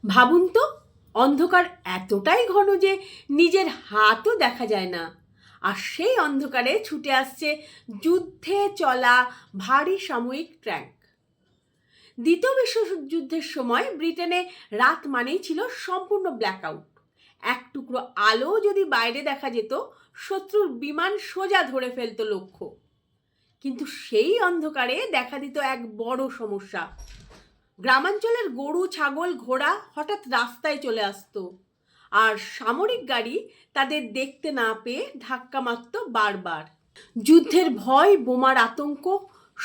ভাবুন তো, অন্ধকার এতটাই ঘন যে নিজের হাতও দেখা যায় না, আর সেই অন্ধকারে ছুটে আসছে যুদ্ধে চলা ভারী সামরিক ট্যাঙ্ক। দ্বিতীয় বিশ্বযুদ্ধের সময় ব্রিটেনে রাত মানেই ছিল সম্পূর্ণ ব্ল্যাকআউট। এক টুকরো আলো যদি বাইরে দেখা যেত, শত্রুর বিমান সোজা ধরে ফেলতো লক্ষ্য। কিন্তু সেই অন্ধকারে দেখা দিত এক বড় সমস্যা। গ্রামাঞ্চলের গরু, ছাগল, ঘোড়া হঠাৎ রাস্তায় চলে আসতো, আর সামরিক গাড়ি তাদের দেখতে না পেয়ে ধাক্কা মারত বারবার। যুদ্ধের ভয়, বোমার আতঙ্ক,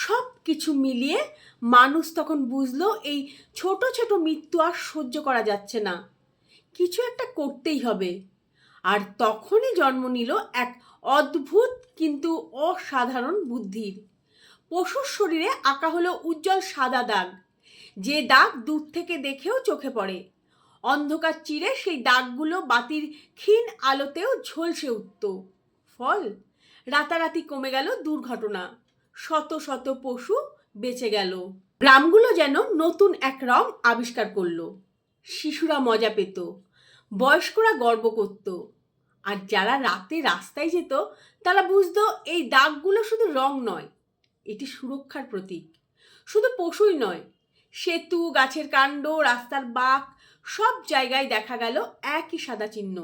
সব কিছু মিলিয়ে মানুষ তখন বুঝলো এই ছোট ছোট মৃত্যু আর সহ্য করা যাচ্ছে না, কিছু একটা করতেই হবে। আর তখনই জন্ম নিল এক অদ্ভুত কিন্তু অসাধারণ বুদ্ধির। পশুর শরীরে আঁকা হলো উজ্জ্বল সাদা দাগ, যে দাগ দূর থেকে দেখেও চোখে পড়ে। অন্ধকার চিরে সেই দাগগুলো বাতির ক্ষীণ আলোতেও ঝলসে উঠত। ফল, রাতারাতি কমে গেল দুর্ঘটনা, শত শত পশু বেঁচে গেল। গ্রামগুলো যেন নতুন এক রং আবিষ্কার করলো। শিশুরা মজা পেত, বয়স্করা গর্ব করত, আর যারা রাতে রাস্তায় যেত তারা বুঝতো এই দাগগুলো শুধু রং নয়, এটি সুরক্ষার প্রতীক। শুধু পশুই নয়, সেতু, গাছের কাণ্ড, রাস্তার বাঁক, সব জায়গায় দেখা গেল একই সাদা চিহ্ন।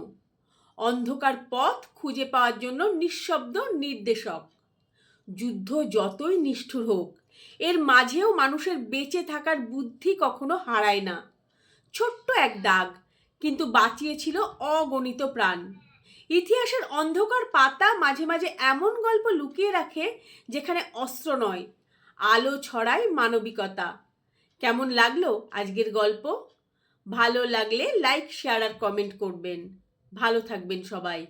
অন্ধকার পথ খুঁজে পাওয়ার জন্য নিঃশব্দ নির্দেশক। যুদ্ধ যতই নিষ্ঠুর হোক, এর মাঝেও মানুষের বেঁচে থাকার বুদ্ধি কখনো হারায় না। ছোট্ট এক দাগ, কিন্তু বাঁচিয়েছিল অগণিত প্রাণ। ইতিহাসের অন্ধকার পাতা মাঝে মাঝে এমন গল্প লুকিয়ে রাখে যেখানে অস্ত্র নয়, আলো ছড়ায় মানবিকতা। কেমন লাগলো আজকের গল্প? ভালো লাগলে লাইক, শেয়ার আর কমেন্ট করবেন। ভালো থাকবেন সবাই।